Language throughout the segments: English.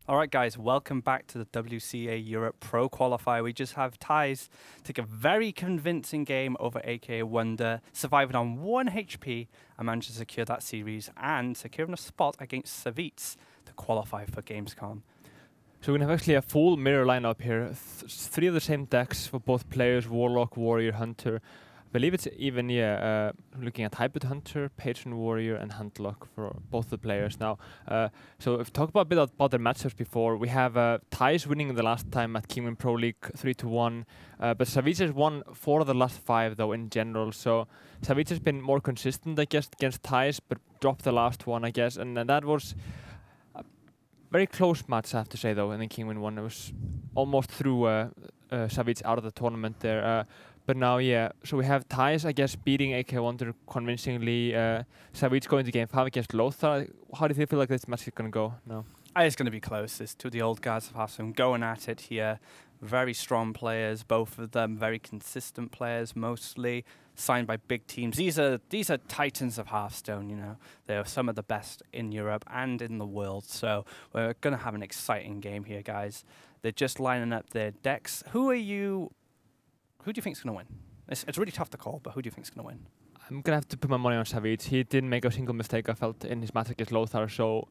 Alright guys, welcome back to the WCA EU Pro Qualifier. We just have Thijs take a very convincing game over aka Wonder, surviving on 1 HP and managed to secure that series and securing a spot against Savjz to qualify for gamescom. So we have actually a full mirror lineup here. 3 of the same decks for both players, Warlock, Warrior, Hunter. I believe it's even, looking at Hybrid Hunter, Patron Warrior, and Huntlock for both the players now. So if we talk about a bit about their matchups before, we have Thijs winning the last time at Kingwin Pro League 3-1, but Savjz has won 4 of the last 5 though in general. So Savjz has been more consistent, I guess, against Thijs, but dropped the last one, I guess, and that was a very close match, I have to say though. And then Kingwin won. It was almost threw Savjz out of the tournament there. But now, yeah, so we have Thijs, I guess, beating AK Wonder convincingly. Savjz going to game 5 against Lothar. How do you feel like this match is going to go now? It's going to be close. It's two of the old guys of Hearthstone going at it here. Very strong players, both of them very consistent players, mostly signed by big teams. These are titans of Hearthstone, you know. They are some of the best in Europe and in the world. So we're going to have an exciting game here, guys. They're just lining up their decks. Who do you think is going to win? It's really tough to call, but who do you think is going to win? I'm going to have to put my money on Savjz. He didn't make a single mistake, I felt, in his match against Lothar. So,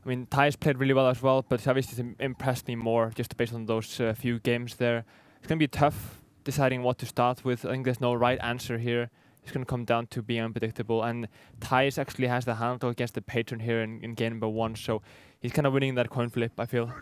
I mean, Thijs played really well as well, but Savjz just impressed me more just based on those few games there. It's going to be tough deciding what to start with. I think there's no right answer here. It's going to come down to being unpredictable. And Thijs actually has the handle against the Patron here in game number 1, so he's kind of winning that coin flip, I feel.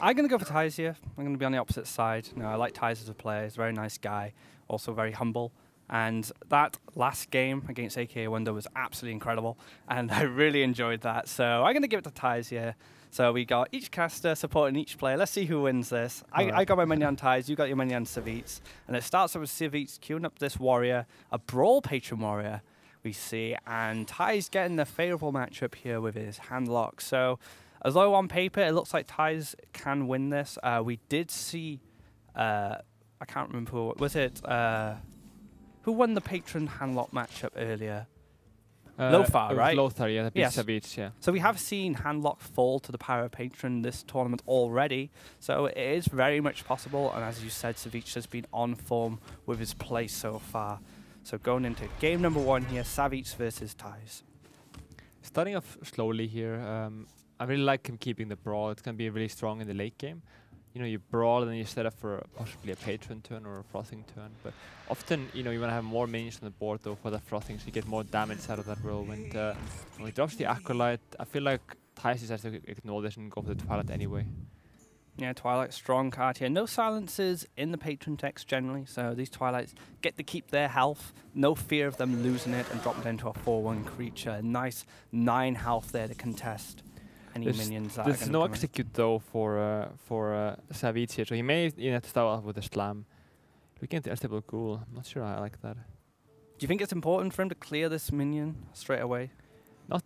I'm going to go for Thijs here. I'm going to be on the opposite side. You know, I like Thijs as a player. He's a very nice guy, also very humble. And that last game against aka Wonder was absolutely incredible, and I really enjoyed that. So I'm going to give it to Thijs here. So we got each caster supporting each player. Let's see who wins this. I got my money on Thijs. You got your money on Savjz. And it starts off with Savjz queuing up this warrior, a Brawl Patron warrior, we see. And Thijs getting the favorable matchup here with his handlock. So although on paper it looks like Thijs can win this, we did see, I can't remember who, was it, who won the Patron handlock matchup earlier? Lothar, right? Lothar, yeah, that beats Yes. Savjz, yeah. So we have seen handlock fall to the power of Patron this tournament already, so it is very much possible, and as you said, Savjz has been on form with his play so far. So going into game number 1 here, Savjz versus Thijs. Starting off slowly here, I really like him keeping the Brawl. It's going to be really strong in the late game. You know, you Brawl and then you set up for possibly a Patron turn or a Frothing turn. But often, you know, you want to have more minions on the board though for the Frothing, so you get more damage out of that Whirlwind. When he drops the Acolyte, I feel like Thijs has to ignore this and go for the Twilight anyway. Yeah, Twilight, strong card here. No silences in the Patron text generally, so these Twilights get to keep their health. No fear of them losing it and dropping it into a 4-1 creature. Nice 9 health there to contest any minions that there's no execute though for Savjz here, so he may have to start off with a Slam. Looking at the Unstable Ghoul, I'm not sure I like that. Do you think it's important for him to clear this minion straight away? Not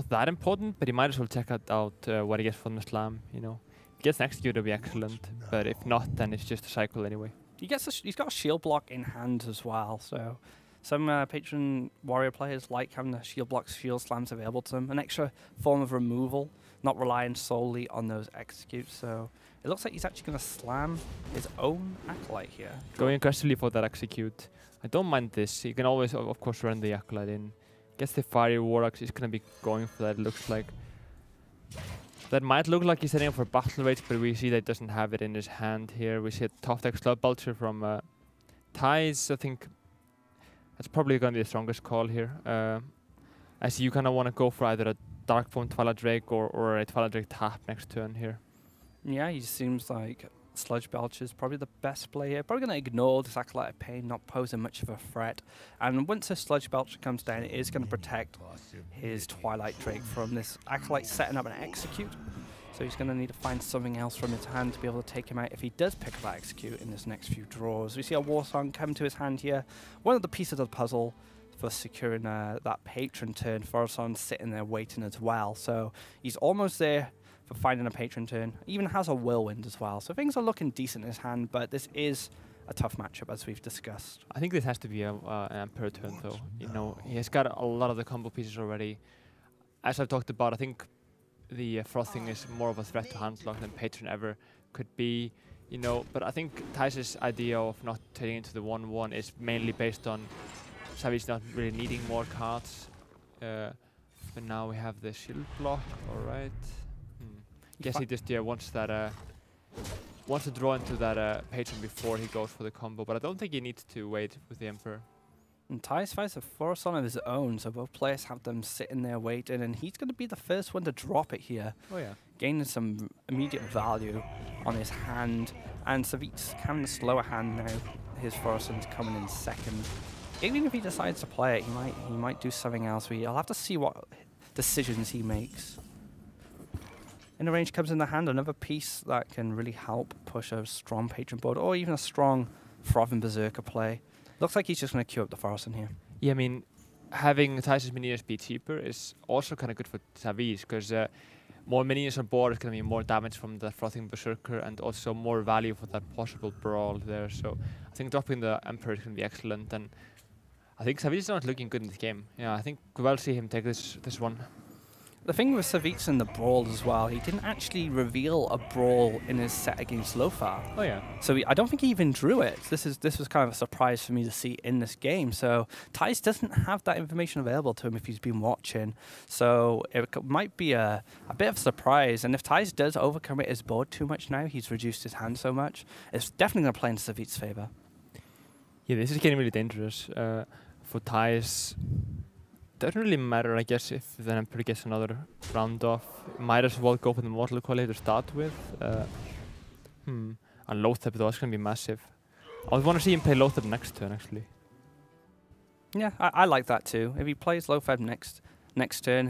that important, but he might as well check out what he gets from the Slam, you know. If he gets an execute, it'll be excellent, but if not, then it's just a cycle anyway. He's got a shield block in hand as well, so some Patron warrior players like having the shield blocks, shield slams available to them. An extra form of removal, not relying solely on those executes. So it looks like he's actually going to slam his own Acolyte here. Going aggressively for that execute. I don't mind this. You can always, of course, run the Acolyte in. Gets the Fiery Warlock, he's going to be going for that, it looks like. That might look like he's setting up for Battle Rage, but we see that he doesn't have it in his hand here. We see a top deck Slug Belcher from Thijs. I think that's probably going to be the strongest call here. I see you kind of want to go for either a Darkbone Twilight Drake or a Twilight Drake tap next turn here. Yeah, he seems like Sludge Belcher is probably the best play here. Probably going to ignore this Acolyte of Pain, not posing much of a threat. And once the Sludge Belcher comes down, it is going to protect his Twilight Drake from this Acolyte setting up an execute. So he's going to need to find something else from his hand to be able to take him out if he does pick up that execute in this next few draws. We see a War Song come to his hand here. One of the pieces of the puzzle for securing that Patron turn. Forason's sitting there waiting as well. So he's almost there for finding a Patron turn. Even has a Whirlwind as well. So things are looking decent in his hand, but this is a tough matchup as we've discussed. I think this has to be an Emperor turn though. You know, he has got a lot of the combo pieces already. As I've talked about, I think the frothing is more of a threat to handlock than Patron ever could be. But I think Thijs' idea of not turning into the 1-1 is mainly based on Savjz not really needing more cards. But now we have the shield block, alright. Guess he just wants to draw into that Patron before he goes for the combo, but I don't think he needs to wait with the Emperor. And Thijs fights a force on his own, so both players have them sitting there waiting, and he's going to be the first one to drop it here. Oh yeah. Gaining some immediate value on his hand, and Savjz having a slower hand now. His Forsen's coming in second. Even if he decides to play it, he might do something else. I'll have to see what decisions he makes. Inner range comes in the hand, another piece that can really help push a strong Patron board, or even a strong Frothing Berserker play. Looks like he's just going to queue up the Forsen here. Yeah, I mean, having Thijs' minions be cheaper is also kind of good for Savjz, because more minions on board is going to be more damage from the Frothing Berserker and also more value for that possible brawl there. So I think dropping the Emperor is going to be excellent, and I think Savjz is not looking good in this game. Yeah, I think we'll see him take this one. The thing with Savjz in the brawl as well, he didn't actually reveal a brawl in his set against Lothar. Oh yeah. So I don't think he even drew it. This was kind of a surprise for me to see in this game. So Thijs doesn't have that information available to him if he's been watching. So it might be a bit of a surprise. And if Thijs does overcommit his board too much now, he's reduced his hand so much, it's definitely going to play in Savjz's favor. Yeah, this is getting really dangerous for Thijs. Doesn't really matter, I guess, if the Emperor gets another round off. Might as well go for the Mortal Coil to start with. And Lothar, though, is going to be massive. I would want to see him play Lothar next turn, actually. Yeah, I like that too. If he plays Lothar next turn,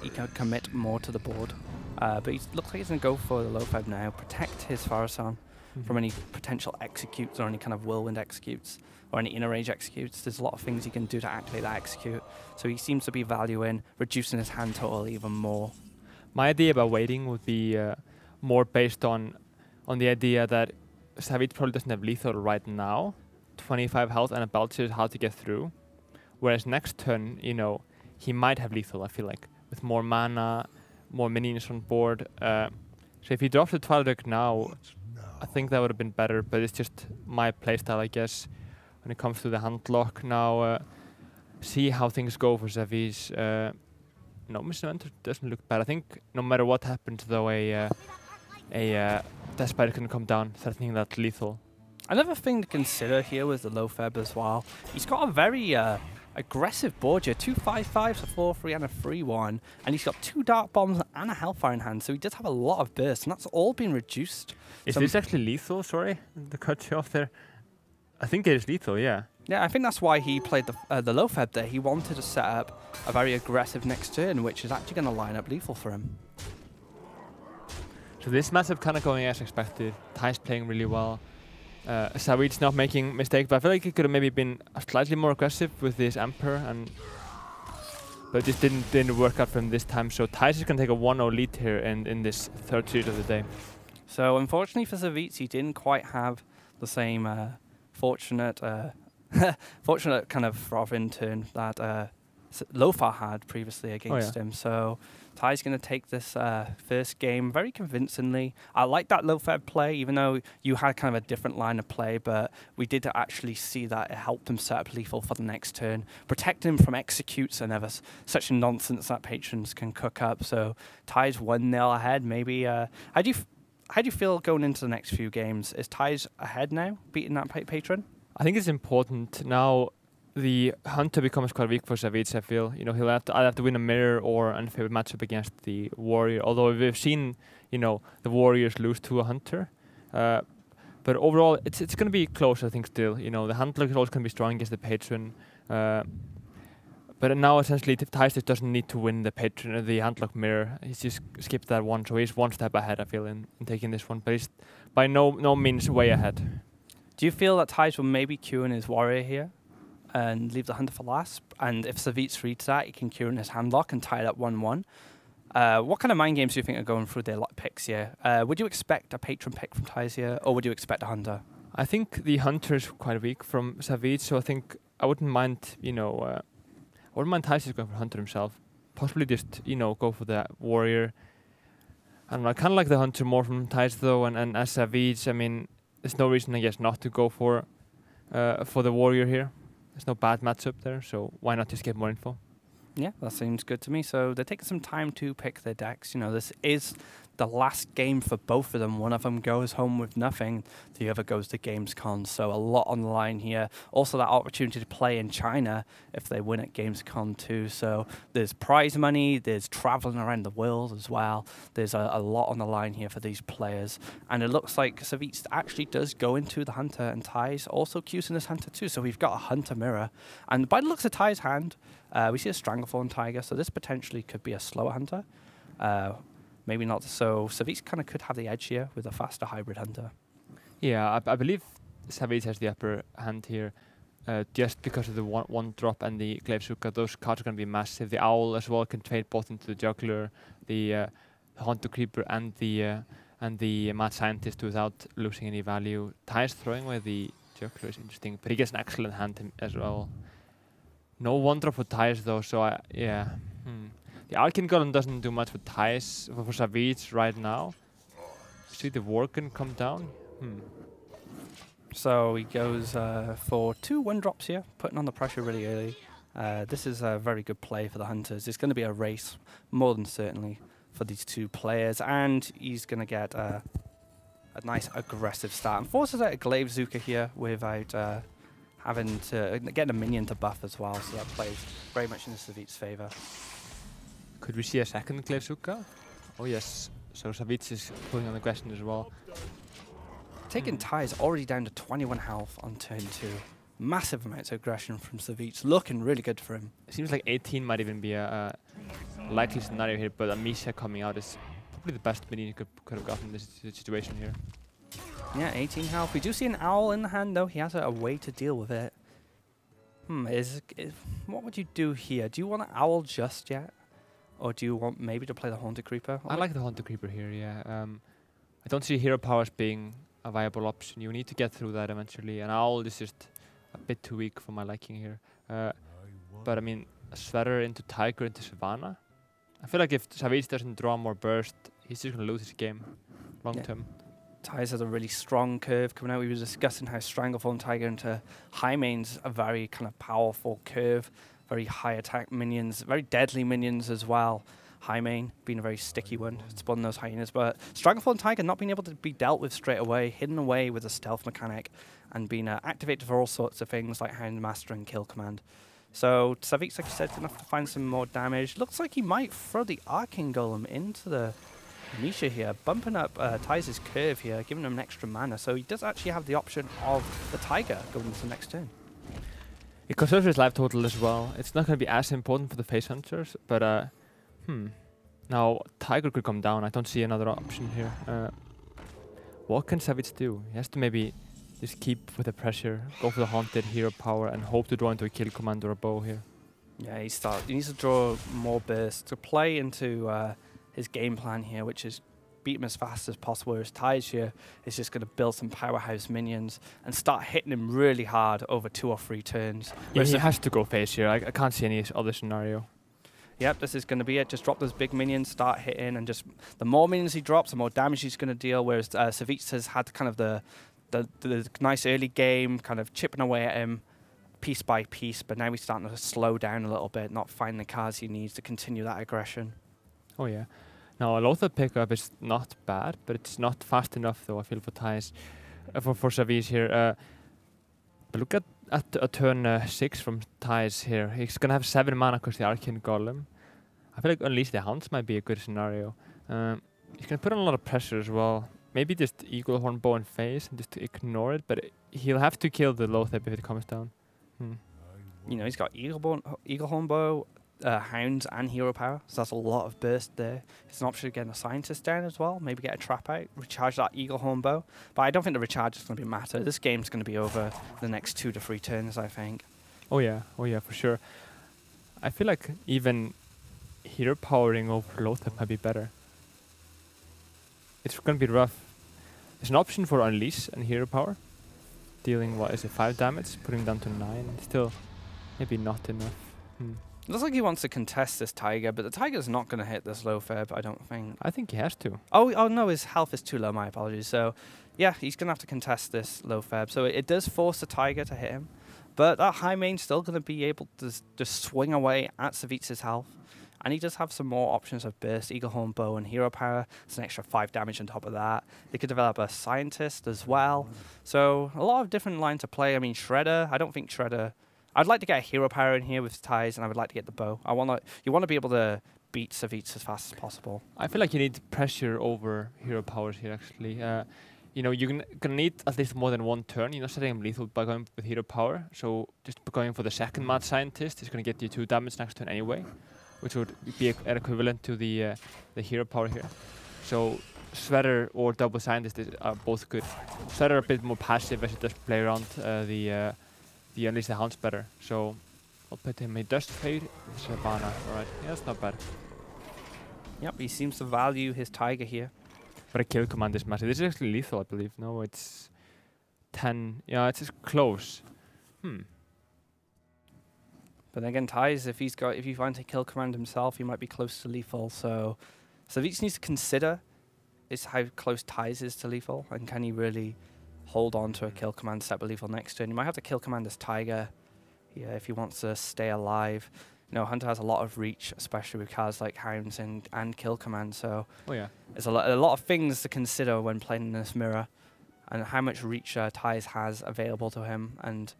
he can commit more to the board. But he looks like he's going to go for the Lothar now, protect his Forsen from any potential executes or any kind of whirlwind executes or any inner range executes. There's a lot of things he can do to activate that execute. So he seems to be valuing reducing his hand total even more. My idea about waiting would be more based on the idea that Savjz probably doesn't have lethal right now. 25 health and a Belcher is hard to get through. Whereas next turn, he might have lethal, I feel like, with more mana, more minions on board. So if he drops the Twilight now, I think that would have been better, but it's just my playstyle, I guess, when it comes to the handlock. Now, see how things go for Savjz. No, Mr. Enter doesn't look bad. I think no matter what happens, though, a Death Spider can come down, threatening that lethal. Another thing to consider here with the Lothar as well, he's got a very aggressive board here, 2 5/5s, a 4/3 and a 3/1, and he's got 2 Dark Bombs and a Hellfire in hand, so he does have a lot of bursts, and that's all been reduced. Is this actually lethal? Sorry, the cut you off there. I think it is lethal, yeah. Yeah, I think that's why he played the Lothar there. He wanted to set up a very aggressive next turn, which is actually going to line up lethal for him. So this matchup kind of going as expected. Thijs playing really well. Savjz not making mistakes, but I feel like he could have maybe been slightly more aggressive with this Emperor, but just didn't work out for him this time. So Thijs is going to take a 1-0 lead here in this third series of the day. So unfortunately for Savjz, he didn't quite have the same fortunate kind of frothing turn that Lothar had previously against him. So Thijs going to take this first game very convincingly. I like that Lothar play, even though you had kind of a different line of play, but we did actually see that it helped him set up lethal for the next turn, protecting him from executes and such nonsense that patrons can cook up. So Thijs 1-0 ahead. Maybe how do you feel going into the next few games? Is Thijs ahead now, beating that patron? I think it's important now. The Hunter becomes quite weak for Savjz, I feel. He'll either have to win a mirror or an unfavorable matchup against the Warrior. Although we've seen, the Warriors lose to a Hunter. But overall, it's going to be close, I think, still. The handlock is always going to be strong against the patron. But now, essentially, Thijs just doesn't need to win the patron, the handlock mirror. He's just skipped that one, so he's one step ahead, I feel, in taking this one. But he's by no means way ahead. Do you feel that Thijs will maybe queue in his Warrior here and leave the Hunter for last? And if Savjz reads that, he can queue in his handlock and tie it up 1-1. What kind of mind games do you think are going through their picks here? Would you expect a patron pick from Thijs here, or would you expect a Hunter? I think the Hunter is quite weak from Savjz, so I think I wouldn't mind, I wouldn't mind Thijs going for Hunter himself. Possibly just, go for the Warrior. I don't know, I kind of like the Hunter more from Thijs though, and as Savjz, I mean, there's no reason I guess not to go for the Warrior here. There's no bad matchup there, so why not just get more info? Yeah, that seems good to me. So they're taking some time to pick their decks. You know, this is the last game for both of them. One of them goes home with nothing. The other goes to gamescom. So a lot on the line here. Also that opportunity to play in China if they win at gamescom too. So there's prize money. There's traveling around the world as well. There's a lot on the line here for these players. And it looks like Savjz actually does go into the Hunter, and Thijs also cues in this Hunter too. So we've got a Hunter mirror. And by the looks of Thijs' hand, we see a Stranglethorn Tiger, so this potentially could be a slower Hunter. Maybe not. So Savjz kind of could have the edge here with a faster hybrid Hunter. Yeah, I believe Savjz has the upper hand here, just because of the one drop and the Glaivesuka. Those cards are going to be massive. The Owl as well can trade both into the Juggler, the Hunter Creeper, and the Mad Scientist without losing any value. Thijs throwing away the Juggler is interesting, but he gets an excellent hand as well. No one drop for Thijs though, so yeah. The Arcane Golem doesn't do much for Thijs, for Savjz right now. See the Worgen come down. So he goes for 2 1-drops here, putting on the pressure really early. This is a very good play for the Hunters. It's going to be a race, more than certainly, for these 2 players. And he's going to get a nice aggressive start. And forces out a Glaivesuka here without having to get a minion to buff as well. So that plays very much in the Savjz favour. Could we see a second Glaivesuka? Oh yes, so Savjz is pulling on aggression as well. Taking Thijs already down to 21 health on turn 2. Massive amounts of aggression from Savjz, looking really good for him. It seems like 18 might even be a likely scenario here, but Amisha coming out is probably the best minion you could have gotten in this situation here. Yeah, 18 health. We do see an Owl in the hand though. He has a way to deal with it. What would you do here? Do you want an Owl just yet? Or do you want maybe to play the Haunted Creeper? I like the Haunted Creeper here, yeah. I don't see Hero Powers being a viable option. You need to get through that eventually. And Owl is just a bit too weak for my liking here. But I mean, Sweater into Tiger into Savannah. I feel like if Savjz doesn't draw more burst, he's just going to lose his game long term. Thijs has a really strong curve coming out. We were discussing how Stranglethorn Tiger into high main's a very kind of powerful curve. Very high attack minions, very deadly minions as well. High main being a very sticky one, spawning those hyenas. But Stranglethorn Tiger not being able to be dealt with straight away, hidden away with a stealth mechanic, and being activated for all sorts of things like Hound Master and Kill Command. So Savjz, like you said, enough to find some more damage. Looks like he might throw the Arcane Golem into the Misha here, bumping up Thijs' curve here, giving him an extra mana. So he does actually have the option of the Tiger going into the next turn. It conserves his life total as well. It's not going to be as important for the face hunters, but now Tiger could come down. I don't see another option here. What can Savjz do? He has to maybe just keep with the pressure, go for the Haunted Hero Power, and hope to draw into a Kill Command or a Bow here. Yeah, he needs to draw more bursts to play into his game plan here, which is beat him as fast as possible, whereas Thijs here is just going to build some powerhouse minions and start hitting him really hard over 2 or 3 turns. Yeah, he has to go face here. I can't see any other scenario. Yep, this is going to be it. Just drop those big minions, start hitting, and just the more minions he drops, the more damage he's going to deal, whereas Savjz has had kind of the nice early game, kind of chipping away at him piece by piece, but now he's starting to slow down a little bit, not finding the cards he needs to continue that aggression. Oh yeah. Now, a Lothar pickup is not bad, but it's not fast enough, though, I feel, for Thijs, for Savjz here. But look at a turn 6 from Thijs here. He's going to have 7 mana because the Arcane Golem. I feel like Unleash the Hounds might be a good scenario. He's going to put on a lot of pressure as well. Maybe just Eagle Horn Bow in face and just ignore it, but he'll have to kill the Lothar if it comes down. You know, he's got Eagle Horn Bow, Hounds and Hero Power, so that's a lot of burst there. It's an option to get a Scientist down as well, maybe get a Trap out, recharge that Eagle Horn Bow, but I don't think the recharge is going to be matter. This game's going to be over the next 2 to 3 turns, I think. Oh yeah, for sure. I feel like even Hero Powering over Lothar might be better. It's going to be rough. There's an option for Unleash and Hero Power, dealing, what is it, 5 damage, putting down to 9, still maybe not enough. Looks like he wants to contest this Tiger, but the Tiger's not going to hit this low fib, I don't think. I think he has to. Oh no, his health is too low, my apologies. So, yeah, he's going to have to contest this low fib. So it does force the Tiger to hit him. But that high main's still going to be able to just swing away at Savjz's health. And he does have some more options of Burst, Eaglehorn Bow, and Hero Power. It's an extra 5 damage on top of that. They could develop a Scientist as well. So a lot of different lines to play. I mean, Shredder, I don't think Shredder... I'd like to get a Hero Power in here with Thijs, and I would like to get the Bow. You want to be able to beat Savjz as fast as possible. I feel like you need pressure over Hero Powers here, actually. You know, you're gonna need at least more than one turn. You're not setting him lethal by going with Hero Power. So just going for the second Mad Scientist is gonna get you 2 damage next turn anyway, which would be an equivalent to the Hero Power here. So Shredder or Double Scientist are both good. Shredder a bit more passive as he does play around the Unleash the Hounds better. So I'll put him. He does trade Shabana. Alright, yeah, that's not bad. Yep, he seems to value his Tiger here. But a kill command is massive. This is actually lethal, I believe. No, it's 10. Yeah, it's just close. But again, Thijs, if he finds a kill command himself, he might be close to lethal. So Savjz needs to consider how close Thijs is to lethal, and can he really hold on to a kill command set with lethal next turn. You might have to kill command this Tiger here if he wants to stay alive. You know, Hunter has a lot of reach, especially with cards like Hounds and kill command. So there's a lot of things to consider when playing in this mirror, and how much reach Thijs has available to him, and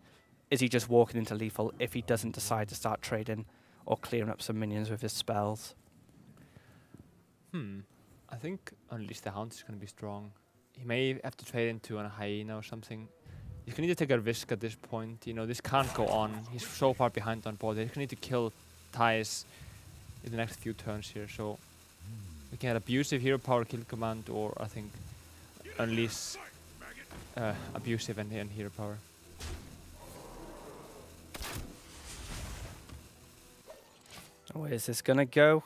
is he just walking into lethal if he doesn't decide to start trading or clearing up some minions with his spells? I think Unleash the Hounds is going to be strong. He may have to trade into a Hyena or something. He's going to need to take a risk at this point. You know, this can't go on. He's so far behind on board. He's going to need to kill Thijs in the next few turns here. So we can get Abusive, Hero Power, Kill Command, or I think Unleash Abusive and Hero Power. Where is this going to go?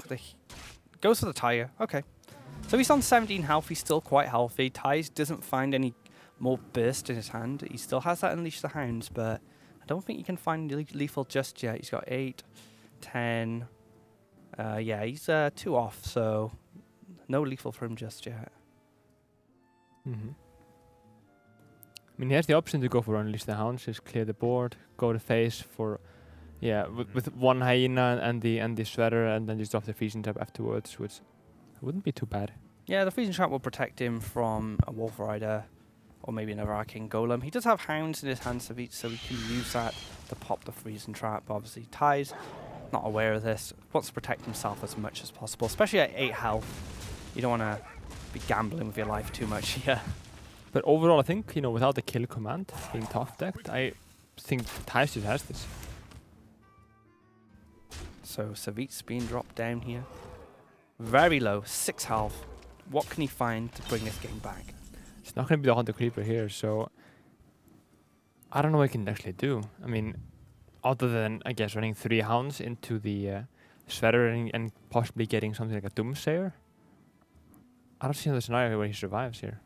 Goes for the Tiger. Okay. So he's on 17 health. He's still quite healthy. Thijs doesn't find any more burst in his hand. He still has that Unleash the Hounds, but I don't think he can find lethal just yet. He's got 8, 10. Yeah, he's 2 off, so no lethal for him just yet. I mean, he has the option to go for Unleash the Hounds, just clear the board, go to face for, with one Hyena and the Shredder, and then just drop the Freezing Trap afterwards, which wouldn't be too bad. Yeah, the Freezing Trap will protect him from a Wolf Rider or maybe another Arcane Golem. He does have Hounds in his hand, so he can use that to pop the Freezing Trap. Obviously, Thijs, not aware of this, wants to protect himself as much as possible, especially at 8 health. You don't want to be gambling with your life too much here. But overall, I think, you know, without the kill command being top decked, I think Thijs just has this. So Savjz being dropped down here. Very low, 6 health. What can he find to bring this game back? It's not going to be the Hunter Creeper here, so I don't know what he can actually do. I mean, other than, I guess, running 3 Hounds into the Shredder and possibly getting something like a Doomsayer. I don't see another scenario where he survives here.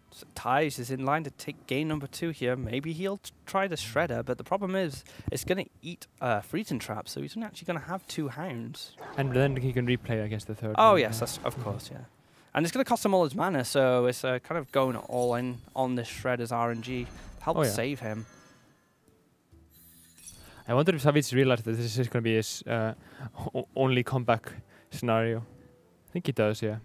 So Thijs is in line to take game number 2 here. Maybe he'll try the Shredder, but the problem is it's going to eat Freezing Trap, so he's not actually going to have 2 Hounds. And then he can replay, I guess, the third. Oh, yes, that's, of course, yeah. And it's going to cost him all his mana, so it's kind of going all in on this Shredder's RNG to help save him. I wonder if Savjz realized that this is going to be his only comeback scenario. I think he does, yeah.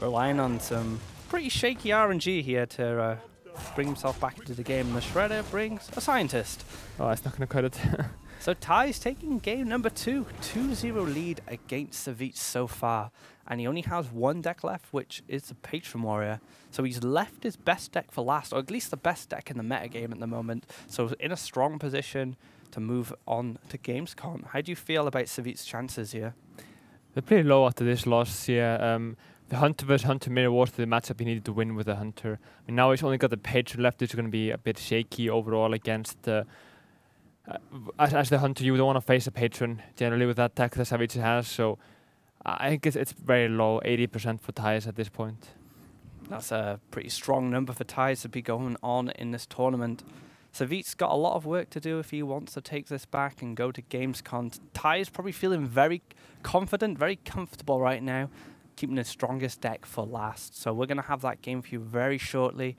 Relying on some pretty shaky RNG here to bring himself back into the game. The Shredder brings a Scientist. Oh, that's not going to cut it. So Thijs taking game number 2. 2-0 lead against Savjz so far. And he only has 1 deck left, which is the Patron Warrior. So he's left his best deck for last, or at least the best deck in the metagame at the moment. So in a strong position to move on to Gamescom. How do you feel about Savjz's chances here? They're pretty low after this loss, yeah. The Hunter vs Hunter mirror was the matchup he needed to win with the Hunter. I mean, now he's only got the Patron left, which is going to be a bit shaky overall against... as the Hunter, you don't want to face a Patron generally with that deck that Savjz has, so I think it's very low, 80% for Thijs at this point. That's a pretty strong number for Thijs to be going on in this tournament. Savjz got a lot of work to do if he wants to take this back and go to gamescom. Ty is probably feeling very confident, very comfortable right now, keeping his strongest deck for last. So we're going to have that game for you very shortly.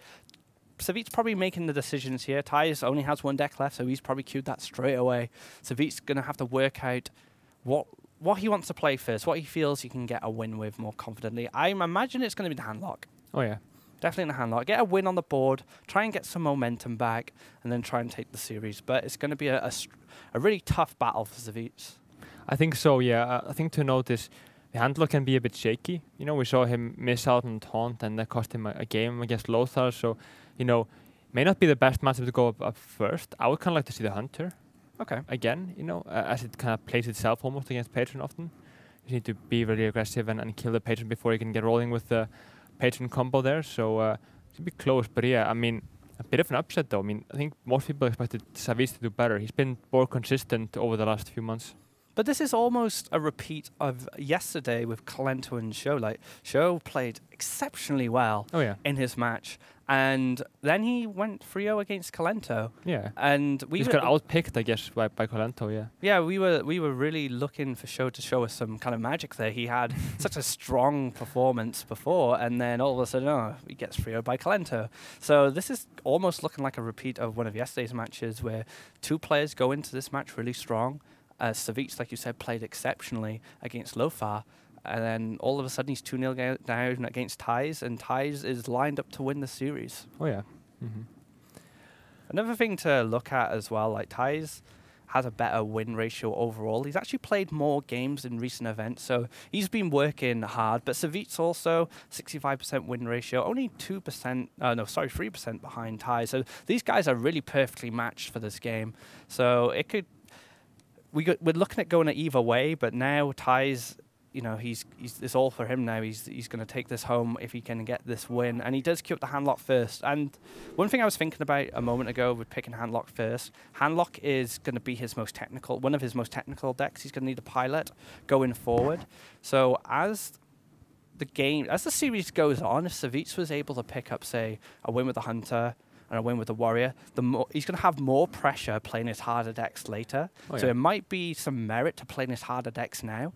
Savjz probably making the decisions here. Ty only has one deck left, so he's probably queued that straight away. Savjz going to have to work out what he wants to play first, what he feels he can get a win with more confidently. I imagine it's going to be the handlock. Oh, yeah. Definitely in the handlock. Get a win on the board, try and get some momentum back, and then try and take the series. But it's going to be a really tough battle for Savjz. I think so, yeah. I think to note is the handlock can be a bit shaky. You know, we saw him miss out on Taunt, and that cost him a game against Lothar. So, you know, may not be the best matchup to go up first. I would kind of like to see the Hunter. Okay. Again, you know, as it kind of plays itself almost against Patron often. You need to be really aggressive and kill the Patron before you can get rolling with the Patron combo there. So it's a bit close, but yeah, I mean, a bit of an upset though. I mean, I think most people expected Savjz to do better. He's been more consistent over the last few months. But this is almost a repeat of yesterday with Cologne and Show. Like, Show played exceptionally well in his match. And then he went 3-0 against Cologne. Yeah. And we got outpicked, I guess, by Cologne, yeah. Yeah, we were really looking for Show to show us some kind of magic there. He had such a strong performance before, and then all of a sudden, he gets 3-0 by Cologne. So this is almost looking like a repeat of one of yesterday's matches where two players go into this match really strong. Savjz, like you said, played exceptionally against Lothar. And then all of a sudden he's 2-0 down against Thijs, and Thijs is lined up to win the series. Oh, yeah. Another thing to look at as well, like Thijs has a better win ratio overall. He's actually played more games in recent events, so he's been working hard. But Savjz also 65% win ratio, only 3% behind Thijs. So these guys are really perfectly matched for this game. So it could, we're looking at going either way, but now Thijs, you know, it's all for him now. He's going to take this home if he can get this win, and he does queue up the handlock first. And one thing I was thinking about a moment ago with picking handlock first, handlock is going to be one of his most technical decks. He's going to need a pilot going forward. So as the series goes on, if Savjz was able to pick up, say, a win with the Hunter and a win with the Warrior, he's going to have more pressure playing his harder decks later. So it might be some merit to playing his harder decks now.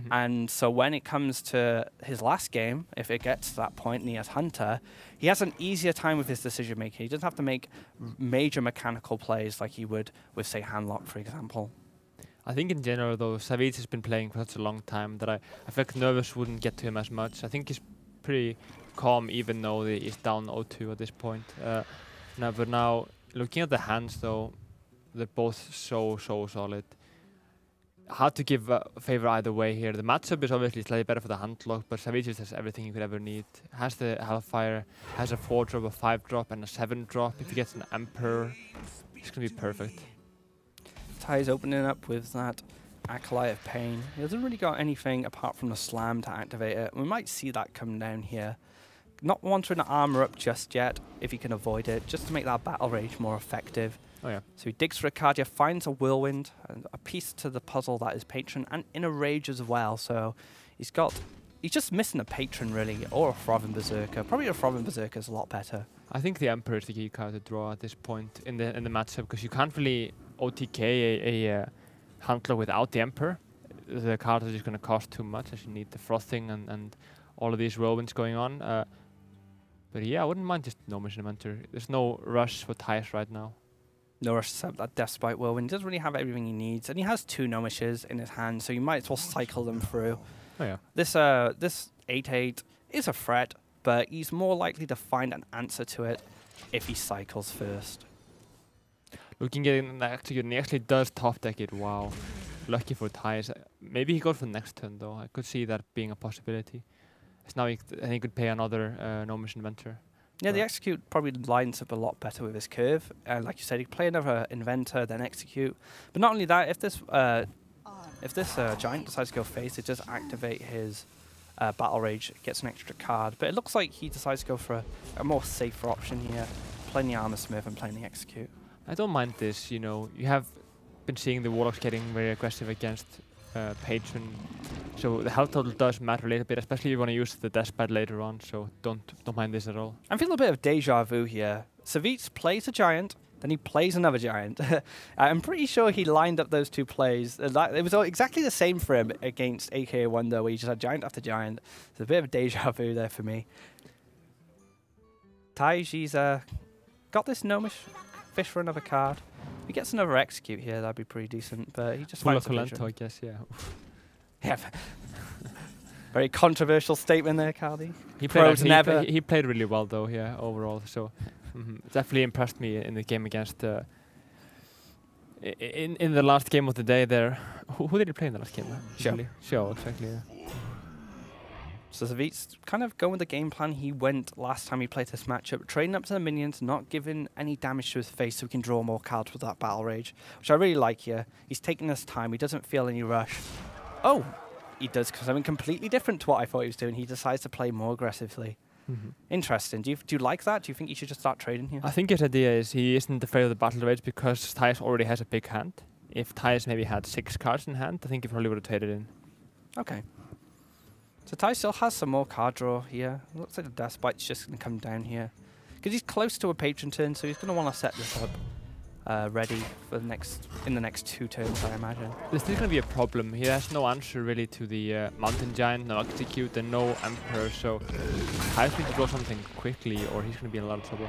And so when it comes to his last game, if it gets to that point and he has Hunter, he has an easier time with his decision making. He doesn't have to make major mechanical plays like he would with, say, handlock, for example. I think in general, though, Savjz has been playing for such a long time that I feel like nervous wouldn't get to him as much. I think he's pretty calm, even though he's down 0-2 at this point. But now, looking at the hands, though, they're both so solid. Hard to give a favor either way here. The matchup is obviously slightly better for the handlock, but Savjz has everything you could ever need. Has the Hellfire, has a 4-drop, a 5-drop, and a 7-drop. If he gets an Emperor, it's going to be perfect. Ty's opening up with that Acolyte of Pain. He hasn't really got anything apart from the Slam to activate it. We might see that come down here. Not wanting to armor up just yet, if he can avoid it, just to make that Battle Rage more effective. Oh, yeah. So he digs for a card here, finds a Whirlwind, and a piece to the puzzle that is Patron, and Inner Rage as well. So he's just missing a Patron, really, or a Throbbing Berserker. Probably a Throbbing Berserker is a lot better. I think the Emperor is the key card to draw at this point in the matchup, because you can't really OTK a handlock without the Emperor. The card is just going to cost too much, as you need the Frothing and all of these Whirlwinds going on. But yeah, I wouldn't mind just no Mission Inventor. There's no rush for Thijs right now. No rush to that Deathspite Whirlwind. He doesn't really have everything he needs, and he has 2 Gnomishes in his hand, so you might as well cycle them through. Oh yeah. This 8/8 is a threat, but he's more likely to find an answer to it if he cycles first. Looking at an execute, and he actually does top deck it. Wow, lucky for Thijs. Maybe he goes for next turn though. I could see that being a possibility. It's now he could pay another no Mission Inventor. Yeah, the execute probably lines up a lot better with his curve. Like you said, he could play another Inventor, then execute. But not only that, if this Giant decides to go face, it just activate his Battle Rage, gets an extra card. But it looks like he decides to go for a more safer option here, playing the Armor Smith and playing the execute. I don't mind this, you know. You have been seeing the Warlocks getting very aggressive against Patron, so the health total does matter a little bit, especially if you want to use the Deathspite later on, so don't mind this at all. I'm feeling a bit of deja vu here. Savjz plays a Giant, Then he plays another Giant. I'm pretty sure he lined up those two plays. It was exactly the same for him against AKA Wonder, where he just had Giant after Giant. It's a bit of a deja vu there for me. Thijs, he's got this Gnomish fish for another card. If he gets another Execute here, that'd be pretty decent, but he just finds a vision. I guess, yeah. Yeah. Very controversial statement there, Cardi. He played really well, though, yeah, overall. So definitely impressed me in the game against... in the last game of the day there. Who did he play in the last game? Show, exactly, yeah. So Savjz kind of going with the game plan he went last time he played this matchup, trading up to the minions, not giving any damage to his face so he can draw more cards with that Battle Rage, which I really like here. He's taking his time, he doesn't feel any rush. Oh, he does something completely different to what I thought he was doing. He decides to play more aggressively. Interesting. Do you like that? Do you think he should just start trading here? I think his idea is he isn't afraid of the Battle Rage because Thijs already has a big hand. If Thijs maybe had 6 cards in hand, I think he probably would have traded in. Okay. So Thijs still has some more card draw here. Looks like the Death Bite's just going to come down here. Because he's close to a patron turn, so he's going to want to set this up ready for in the next 2 turns, I imagine. This is going to be a problem. He has no answer really to the Mountain Giant, no Execute, and no Emperor, so Thijs needs to draw something quickly or he's going to be in a lot of trouble.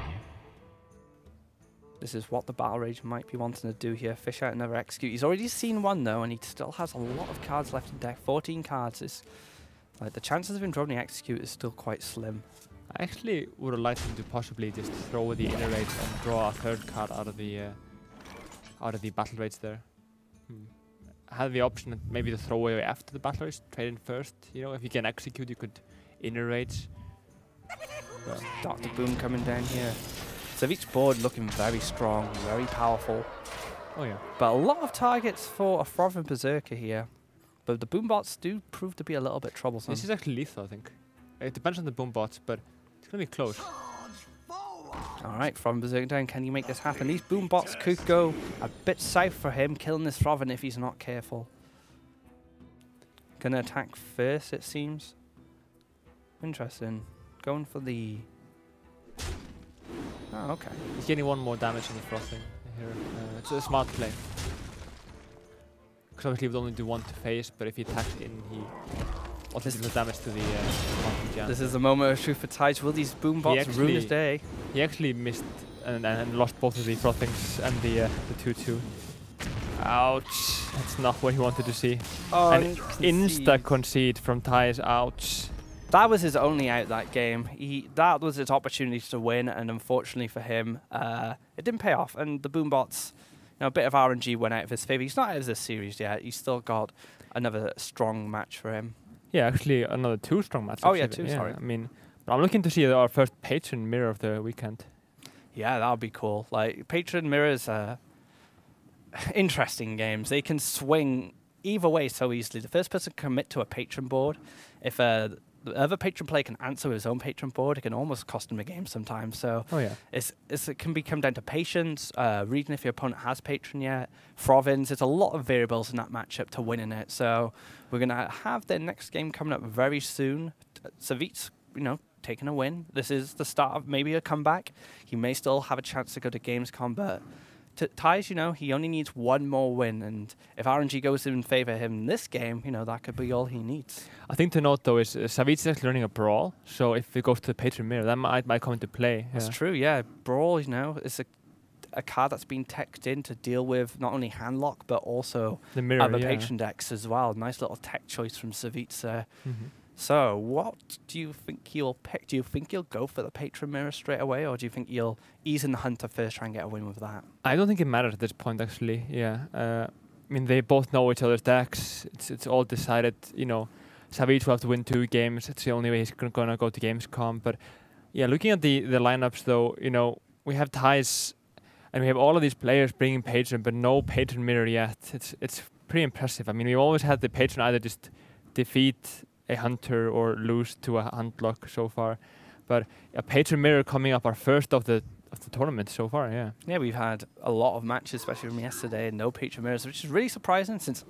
This is what the Battle Rage might be wanting to do here. Fish out another Execute. He's already seen one though, and he still has a lot of cards left in deck. 14 cards is... Like, the chances of him drawing the Execute is still quite slim. I actually would have liked him to possibly just throw the Inner Rage and draw a 3rd card out of the Battle Rage there. Had the option maybe to throw away after the Battle Rage, trade in first. You know, if you can Execute, you could Inner Rage. Dr. Boom coming down here. So each board looking very strong, very powerful. Oh yeah. But a lot of targets for a Frothing Berserker here. But the boombots do prove to be a little bit troublesome. This is actually lethal, I think. It depends on the boombots, but it's going to be close. Alright, Frothing Berserker down. Can you make this happen? These boombots could go a bit south for him, killing this Frothing if he's not careful. Gonna attack first, it seems. Interesting. Going for the... Oh, okay. He's getting 1 more damage on the Frothing here. It's a smart play. Because obviously he would only do 1 to face, but if he attacks in, he also deals damage to the Mountain Giant. This is the moment of truth for Thijs. Will these boombots ruin his day? He actually missed and lost both of the Frothings and the 2-2. Ouch. That's not what he wanted to see. Oh, and insta-concede from Thijs. Ouch. That was his only out that game. That was his opportunity to win, and unfortunately for him, it didn't pay off. And the boombots... a bit of RNG went out of his favour. He's not out of this series yet. He's still got another strong match for him. Yeah, actually another 2 strong matches. Oh yeah, 2, sorry. I mean, but I'm looking to see our first patron mirror of the weekend. Yeah, that would be cool. Like, patron mirrors are interesting games. They can swing either way so easily. The first person can commit to a patron board. If the other patron player can answer with his own patron board, it can almost cost him a game sometimes. So it can come down to patience, reading if your opponent has patron yet, Frothings. There's a lot of variables in that matchup to winning it. So we're going to have their next game coming up very soon. Savjz, taking a win. This is the start of maybe a comeback. He may still have a chance to go to Gamescom, but Thijs, he only needs 1 more win, and if RNG goes in favour of him in this game, that could be all he needs. I think to note, though, is Savjz is actually running a Brawl, so if it goes to the Patron Mirror, that might come into play. That's true, yeah. Brawl, is a card that's been teched in to deal with not only handlock, but also the mirror, other patron decks as well. Nice little tech choice from Savjz there. So, what do you think he'll pick? Do you think he'll go for the Patron Mirror straight away, or do you think he'll ease in the Hunter first, try and get a win with that? I don't think it matters at this point, actually. Yeah, I mean, they both know each other's decks. It's all decided. Savjz will have to win 2 games. It's the only way he's going to go to Gamescom. But yeah, looking at the lineups, though, we have Thijs, and we have all of these players bringing Patron, but no Patron Mirror yet. It's pretty impressive. I mean, we always had the Patron either just defeat a Hunter or lose to a Handlock so far, but a Patron Mirror coming up, our first of the tournament so far. Yeah, we've had a lot of matches, especially from yesterday, and no Patron Mirrors, which is really surprising since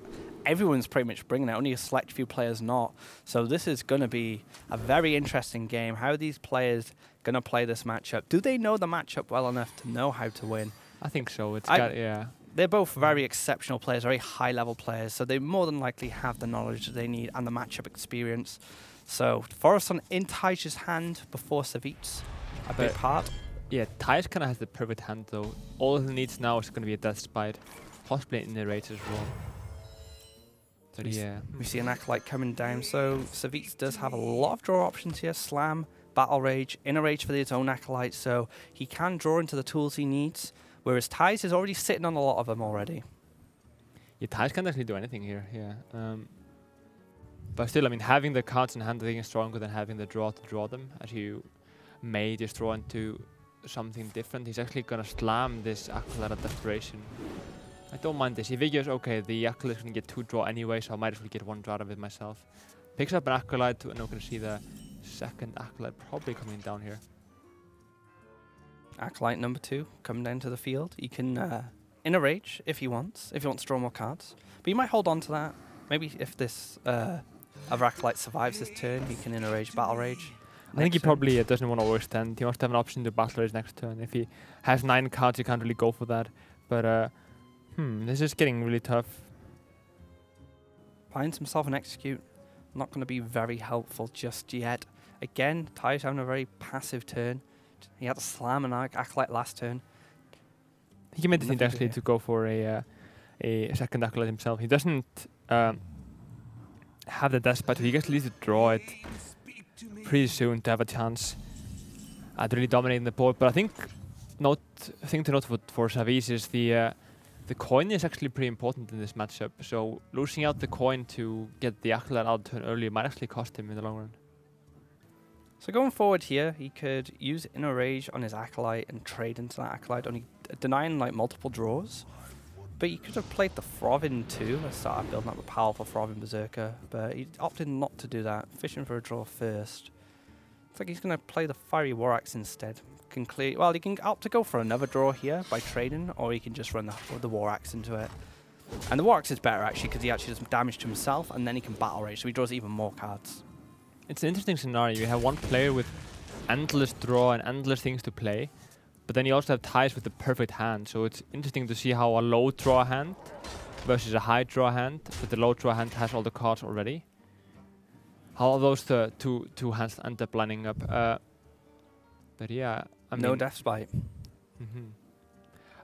everyone's pretty much bringing it, only a select few players not. So this is going to be a very interesting game. How are these players going to play this matchup? Do they know the matchup well enough to know how to win? I think so. Yeah. They're both very exceptional players, very high-level players, so they more than likely have the knowledge that they need and the matchup experience. So Forreston in ThijsN's hand before Savjz, a big part. Yeah, ThijsN kind of has the perfect hand though. All he needs now is going to be a Death Spite, possibly in the rage as well. So yeah. We see an Acolyte coming down, so Savjz does have a lot of draw options here. Slam, Battle Rage, Inner Rage for his own Acolyte, so he can draw into the tools he needs, whereas ThijsN is already sitting on a lot of them already. Yeah, ThijsN can't actually do anything here, yeah. But still, I mean, having the cards in hand I think is stronger than having the draw to draw them, as you may just draw into something different. He's actually gonna slam this Acolyte at Desperation. I don't mind this. He figures, okay, the Acolyte is gonna get 2 draw anyway, so I might as well get 1 draw out of it myself. Picks up an Acolyte, and we're gonna see the second Acolyte probably coming down here. Acolyte number 2 coming down to the field. He can Inner Rage if he wants to draw more cards. But he might hold on to that. Maybe if this other Acolyte survives this turn, he can Inner Rage, Battle Rage. I think he probably doesn't want to overextend. He wants to have an option to Battle Rage next turn. If he has 9 cards, he can't really go for that. But this is getting really tough. Finds himself an Execute. Not going to be very helpful just yet. Again, ThijsN having a very passive turn. He had to slam an Acolyte last turn. He made the thing actually to go for a second Acolyte himself. He doesn't have the Death Spite, so he gets at least to draw it pretty soon to have a chance at really dominating the board. But I think thing to note for Savjz is the coin is actually pretty important in this matchup. So losing out the coin to get the Acolyte out turn early might actually cost him in the long run. So going forward here, he could use Inner Rage on his Acolyte and trade into that Acolyte, only denying like multiple draws. But he could have played the Throbbing too, and started building up a powerful Throbbing Berserker, but he opted not to do that, fishing for a draw first. It's like he's going to play the Fiery War Axe instead. Well, he can opt to go for another draw here by trading, or he can just run the War Axe into it. And the War Axe is better actually, because he actually does damage to himself, and then he can Battle Rage, so he draws even more cards. It's an interesting scenario. You have one player with endless draw and endless things to play, but then you also have ThijsN with the perfect hand, so it's interesting to see how a low draw hand versus a high draw hand, but the low draw hand has all the cards already. How those two hands end up lining up. But yeah, I mean, no Death Spite.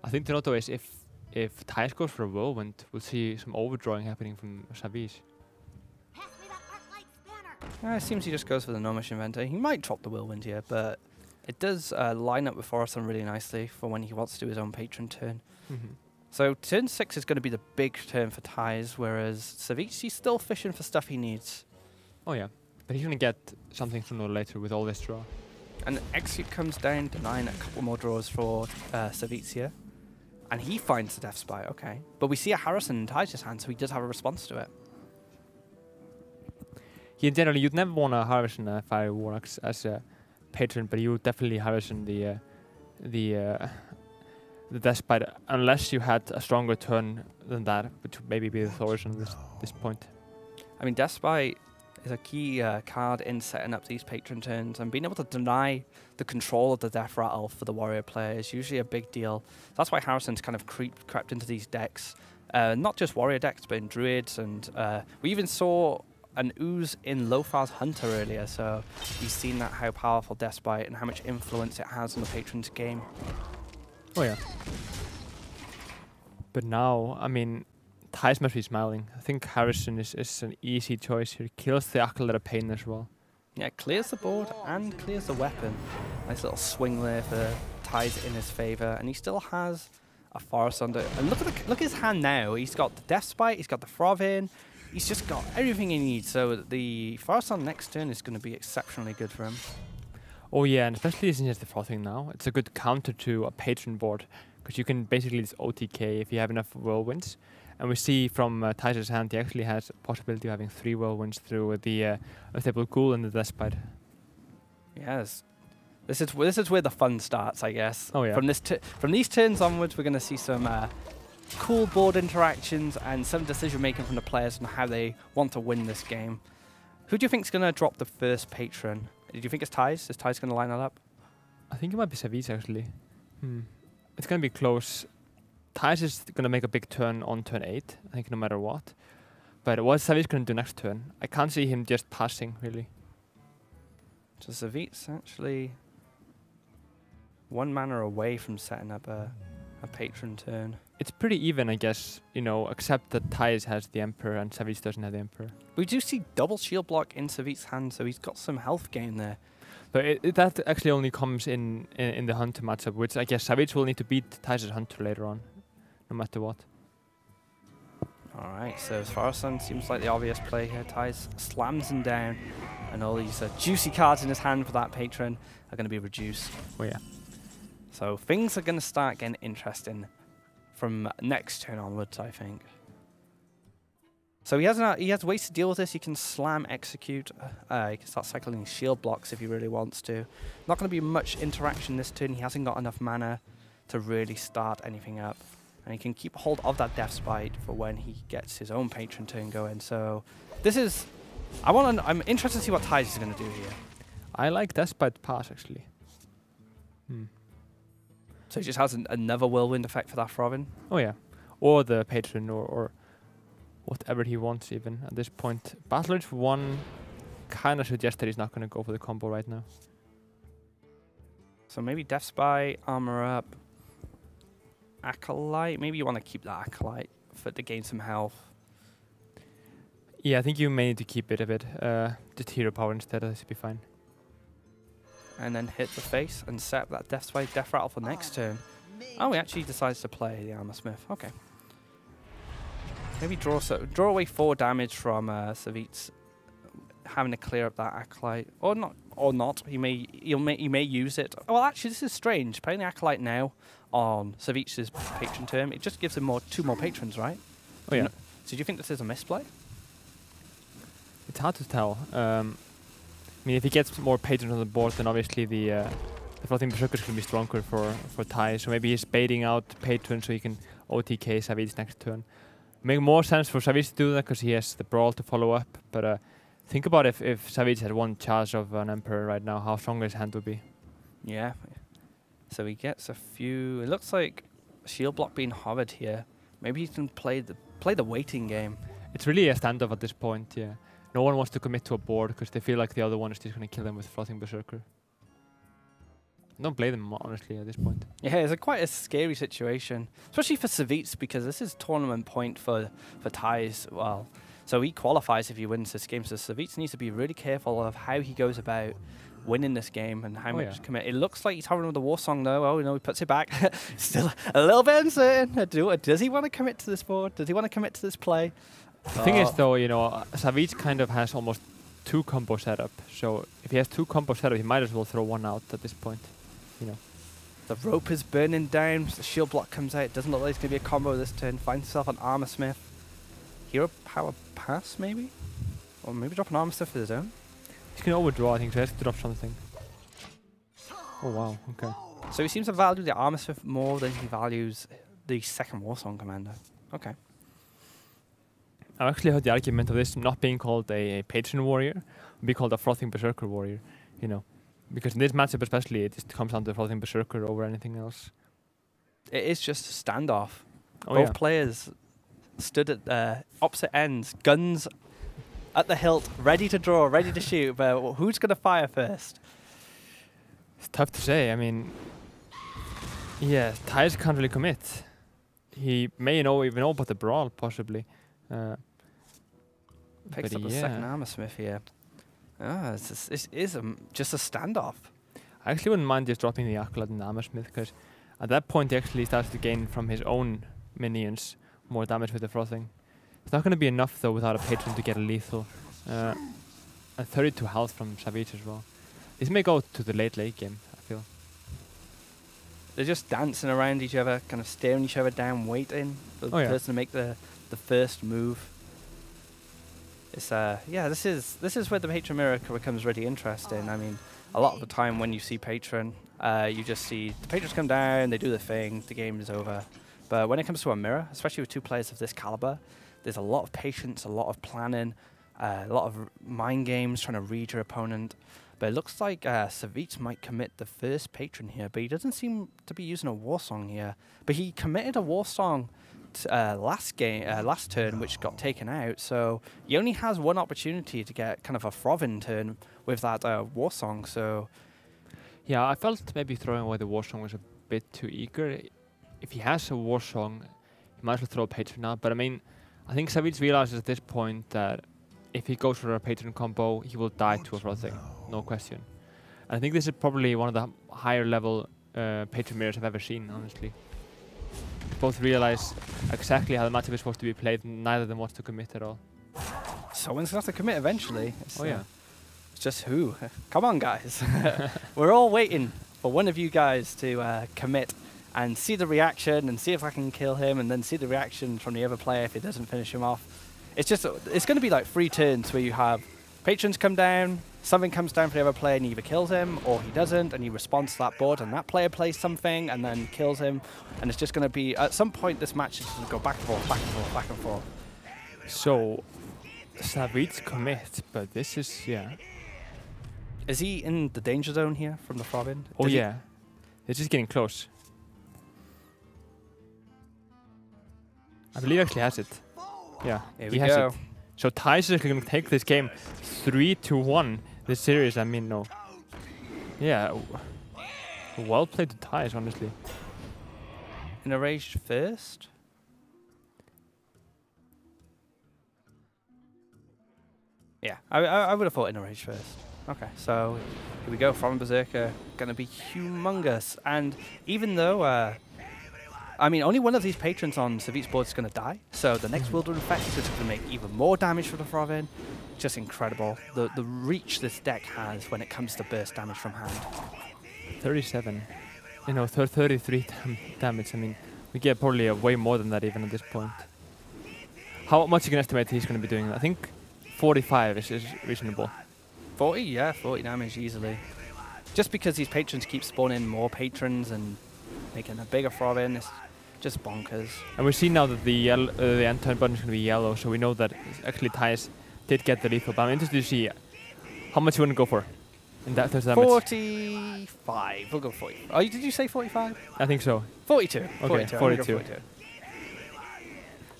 I think the note though is if ThijsN goes for a Whirlwind, we'll see some overdrawing happening from Savjz. It seems he just goes for the Gnomish Inventor. He might drop the Whirlwind here, but it does line up with Forreston really nicely for when he wants to do his own patron turn. So turn 6 is going to be the big turn for ThijsN, whereas Savjz, he's still fishing for stuff he needs. Oh yeah, but he's going to get something sooner or later with all this draw. And Execute comes down, denying a couple more draws for Savjz here. And he finds the Death Spite, okay. But we see a Harrison in ThijsN's hand, so he does have a response to it. Yeah, generally, you'd never want to Harvison a Fiery War Axe as a patron, but you would definitely Harvison the Death Spite, unless you had a stronger turn than that, which would maybe be the Thor's on this point. I mean, Death Spite is a key card in setting up these patron turns, and being able to deny the control of the Death Rattle for the warrior player is usually a big deal. That's why Harrison's kind of crept into these decks, not just warrior decks, but in druids, and we even saw an ooze in Lofar's Hunter earlier, so you've seen that how powerful Death Spite and how much influence it has on the patron's game. Oh yeah. But now, I mean, ThijsN must be smiling. I think Harrison is an easy choice here. Kills the Acolyte of Pain as well. Yeah, clears the board and clears the weapon. Nice little swing there for ThijsN in his favour, and he still has a Forest under. And look at his hand now. He's got the Death Spite, he's got the Throbbing. He's just got everything he needs, so the Forest on next turn is going to be exceptionally good for him. Oh yeah, and especially since he has the Frothing now, it's a good counter to a patron board, because you can basically just OTK if you have enough Whirlwinds. And we see from ThijsN's hand, he actually has a possibility of having 3 Whirlwinds through the Unstable Ghoul and the Death Spite. Yes. This is where the fun starts, I guess. Oh yeah. From these turns onwards, we're going to see some cool board interactions and some decision making from the players on how they want to win this game. Who do you think is going to drop the first patron? Do you think it's ThijsN? Is ThijsN going to line that up? I think it might be Savjz actually. it's going to be close. ThijsNL is going to make a big turn on turn 8, I think, no matter what. But what Savjz going to do next turn? I can't see him just passing, really. So Savjz actually 1 mana away from setting up a patron turn. It's pretty even, I guess, you know, except that ThijsNL has the Emperor and Savjz doesn't have the Emperor. We do see double shield block in Savjz's hand, so he's got some health gain there. But that actually only comes in the Hunter matchup, which I guess Savjz will need to beat ThijsNL's Hunter later on, no matter what. Alright, so as far as seems like the obvious play here. ThijsNL slams him down, and all these juicy cards in his hand for that patron are going to be reduced. Oh yeah. So things are going to start getting interesting from next turn onwards, I think. So he has ways to deal with this. He can slam, execute. He can start cycling shield blocks if he really wants to. Not going to be much interaction this turn. He hasn't got enough mana to really start anything up. And he can keep hold of that Death Spite for when he gets his own patron turn going. So this is... I'm interested to see what ThijsNL is going to do here. I like Death Spite pass, actually. So he just has another whirlwind effect for that Throbbing? Oh yeah. Or the patron, or whatever he wants even at this point. Battle Rage 1 kind of suggests that he's not going to go for the combo right now. So maybe Death Spy, Armor Up, Acolyte. Maybe you want to keep that Acolyte to gain some health. Yeah, I think you may need to keep it a bit. Just Hero Power instead, that should be fine. And then hit the face and set up that Death Spy Death Rattle for next turn. Oh, he actually decides to play the Armor Smith. Okay. Maybe draw away 4 damage from Savjz, having to clear up that Acolyte, or not. He may use it. Well, actually, this is strange. Playing the Acolyte now on Savjz's patron turn, it just gives him 2 more patrons, right? Oh yeah. So do you think this is a misplay? It's hard to tell. I mean, if he gets more patrons on the board, then obviously the Floating Berserker is going to be stronger for ThijsNL. So maybe he's baiting out patrons so he can OTK Savjz next turn. Make more sense for Savjz to do that because he has the Brawl to follow up. But think about if Savjz had 1 charge of an Emperor right now, how strong his hand would be. Yeah. So he gets a few... It looks like shield block being hovered here. Maybe he can play the waiting game. It's really a standoff at this point, yeah. No one wants to commit to a board because they feel like the other one is just going to kill them with Floating Berserker. Don't blame them, honestly, at this point. Yeah, it's quite a scary situation, especially for Savjz, because this is tournament point for ThijsNL. Well, so he qualifies if he wins this game, so Savjz needs to be really careful of how he goes about winning this game and how much commit. It looks like he's hovering with the War Song, though. Oh, no, he puts it back. Still a little bit uncertain. Does he want to commit to this board? Does he want to commit to this play? The thing is, though, you know, Savjz kind of has almost 2 combo setup. So if he has 2 combo setup, he might as well throw 1 out at this point. You know, the rope is burning down. The shield block comes out. It doesn't look like it's going to be a combo this turn. Finds himself an Armor Smith. Hero Power Pass, maybe? Or maybe drop an Armor Smith for his own? He's going to overdraw, I think, so he has to drop something. Oh, wow, okay. So he seems to value the Armor Smith more than he values the second Warsong Commander. Okay. I've actually heard the argument of this not being called a Patron Warrior, be called a Frothing Berserker Warrior, you know. Because in this matchup especially, it just comes down to Frothing Berserker over anything else. It is just a standoff. Oh, Both players stood at opposite ends, guns at the hilt, ready to draw, ready to shoot, but who's going to fire first? It's tough to say. I mean, yeah, ThijsNL can't really commit. He may even know about the Brawl, possibly. Picks up the second Armor Smith here. This is just a standoff. I actually wouldn't mind just dropping the Acolyte and the Armor Smith, because at that point he actually starts to gain from his own minions more damage with the Frothing. It's not going to be enough, though, without a patron to get a lethal. And 32 health from Savjz as well. This may go to the late game, I feel. They're just dancing around each other, kind of staring each other down, waiting for the person to make the first move. It's this is where the Patron Mirror becomes really interesting. I mean, a lot of the time when you see Patron, you just see the Patrons come down, they do their thing, the game is over. But when it comes to a mirror, especially with 2 players of this caliber, there's a lot of patience, a lot of planning, a lot of mind games, trying to read your opponent. But it looks like Savjz might commit the first patron here, but he doesn't seem to be using a war song here. But he committed a war song last turn, which got taken out. So he only has one opportunity to get kind of a Frovin turn with that war song. So yeah, I felt maybe throwing away the war song was a bit too eager. If he has a war song, he might as well throw a patron now. But I mean, I think Savjz realizes at this point that if he goes for a patron combo, he will die to a Frothing, no question. And I think this is probably one of the higher level patron mirrors I've ever seen, honestly. Both realize exactly how the matchup is supposed to be played, and neither of them wants to commit at all. Someone's going to have to commit eventually. Oh yeah. It's just who? Come on, guys. We're all waiting for one of you guys to commit and see the reaction and see if I can kill him, and then see the reaction from the other player if it doesn't finish him off. It's going to be like 3 turns where you have patrons come down, something comes down for the other player and he either kills him or he doesn't, and he responds to that board, and that player plays something and then kills him, and it's just going to be, at some point this match is going to go back and forth, back and forth, back and forth. So, Savjz commit, but this is, yeah. Is he in the danger zone here from the Frovin? Oh yeah, it's just getting close. I believe he actually has it. Yeah, here he we has go. it. So Thijs is going to take this game 3-1. This series, I mean, no. Yeah, well played to Thijs, honestly. In a rage first? Yeah, I would have thought in a rage first. Okay, so here we go. From Berserker, going to be humongous. And even though I mean, only one of these patrons on Savjz's board is going to die, so the next Wildwood Effect is going to make even more damage for the Frovin. Just incredible. The reach this deck has when it comes to burst damage from hand. 37. You know, 33 damage. I mean, we get probably way more than that even at this point. How much you can estimate he's going to be doing? I think 45 is reasonable. 40? Yeah, 40 damage easily. Just because these patrons keep spawning more patrons and making a bigger Frovin, it's just bonkers. And we see now that the end turn button is going to be yellow, so we know that actually Thijs did get the lethal. But I'm interested to see how much you want to go for in that damage. 45. We'll go 40. Oh, did you say 45? I think so. 42. Okay, 42. 42.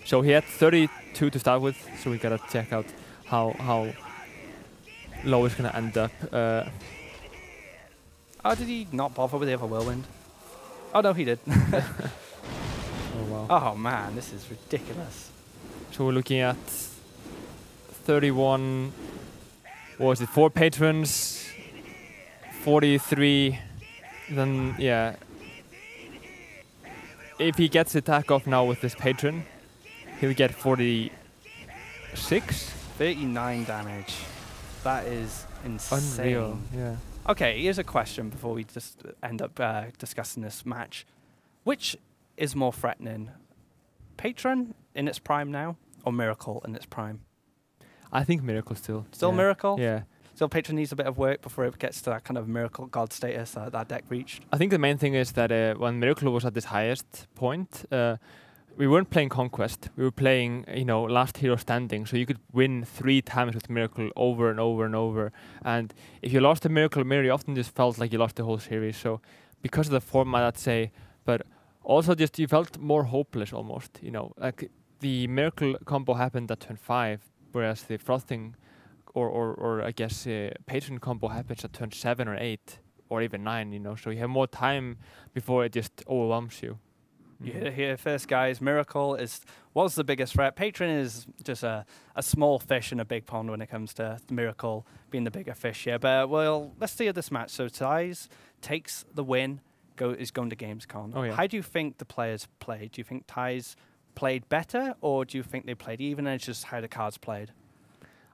So he had 32 to start with, so we gotta check out how low it's gonna end up. Oh, did he not bother with the other Whirlwind? Oh no, he did. Oh wow. Oh man, this is ridiculous. So we're looking at 31, what was it, 4 patrons, 43, then yeah. If he gets the attack off now with this patron, he'll get 46? 39 damage. That is insane. Unreal, yeah. Okay, here's a question before we just end up discussing this match. Which is more threatening? Patron in its prime now, or Miracle in its prime? I think Miracle still. Still yeah. Miracle? Yeah. Still Patron needs a bit of work before it gets to that kind of Miracle God status that deck reached? I think the main thing is that when Miracle was at this highest point, we weren't playing Conquest. We were playing, you know, Last Hero Standing. So you could win 3 times with Miracle over and over and over. And if you lost a Miracle mirror, you often just felt like you lost the whole series. So because of the format, I'd say, but also just you felt more hopeless almost. You know, like the Miracle combo happened at turn 5, whereas the Frothing or I guess Patron combo happens at turn 7 or 8 or even 9. You know, so you have more time before it just overwhelms you. You hear it here first, guys. Miracle was the biggest threat. Patron is just a small fish in a big pond when it comes to Miracle being the bigger fish here. But, well, let's see this match. So Thijs takes the win, is going to gamescom. Oh, yeah. How do you think the players played? Do you think Thijs played better, or do you think they played even, and it's just how the cards played?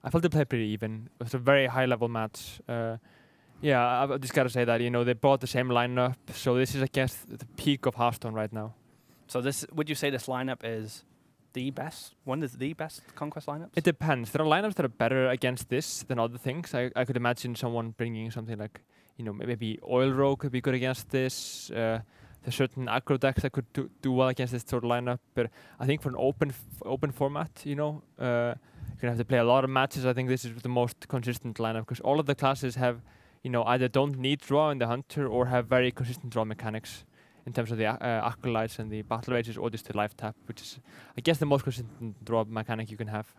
I felt they played pretty even. It was a very high-level match. Yeah, I've just got to say that, you know, they brought the same lineup. So this is, I guess, the peak of Hearthstone right now. So would you say this lineup is the best? One of the best Conquest lineups? It depends. There are lineups that are better against this than other things. I could imagine someone bringing something like, you know, maybe Oil Rogue could be good against this. There's certain aggro decks that could do well against this sort of lineup. But I think for an open format, you know, You're gonna have to play a lot of matches. I think this is the most consistent lineup because all of the classes have, either don't need draw in the hunter or have very consistent draw mechanics in terms of the acolytes and the battle rages, or just the life tap, which is, I guess, the most consistent draw mechanic you can have.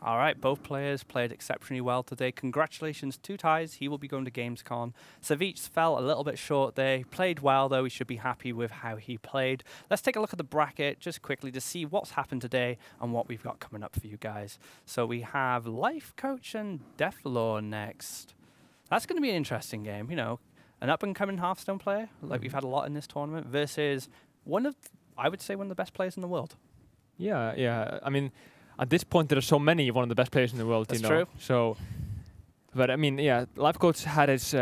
All right, both players played exceptionally well today. Congratulations to Thijs. He will be going to gamescom. Savjz fell a little bit short there. He played well, though. He should be happy with how he played. Let's take a look at the bracket just quickly to see what's happened today and what we've got coming up for you guys. So we have Life Coach and Deathlore next. That's going to be an interesting game. An up-and-coming Hearthstone player, like we've had a lot in this tournament, versus I would say, one of the best players in the world. Yeah. I mean, at this point, there are so many one of the best players in the world. That's true. So, but I mean, yeah, Life Coach had his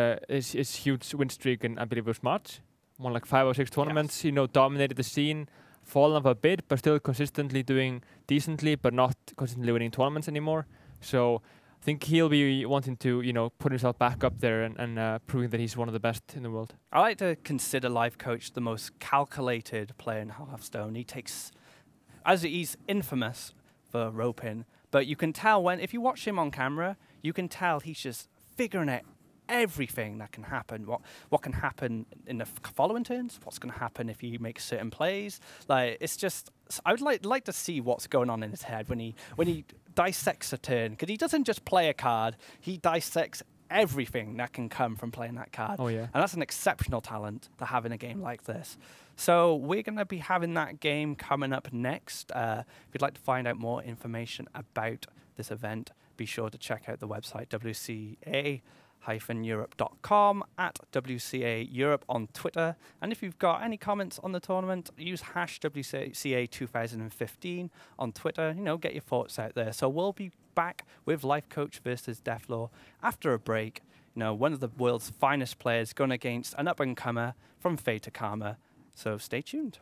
huge win streak in, I believe it was March. Won like 5 or 6 tournaments. Yes. Dominated the scene, fallen off a bit, but still consistently doing decently, but not consistently winning tournaments anymore. So I think he'll be wanting to, put himself back up there and proving that he's one of the best in the world. I like to consider Life Coach the most calculated player in Hearthstone. He's infamous for roping, but you can tell if you watch him on camera, you can tell he's just figuring out everything that can happen. What can happen in the following turns? What's going to happen if he makes certain plays? Like, it's just, I would like to see what's going on in his head when he dissects a turn, because he doesn't just play a card; he dissects everything that can come from playing that card. Oh yeah, and that's an exceptional talent to have in a game like this. So we're going to be having that game coming up next. If you'd like to find out more information about this event, be sure to check out the website WCA-Europe.com, at WCA Europe on Twitter. And if you've got any comments on the tournament, use #WCA 2015 on Twitter. Get your thoughts out there. So we'll be back with Life Coach versus Deathlore after a break. One of the world's finest players going against an up-and-comer from Fate to Karma. So stay tuned.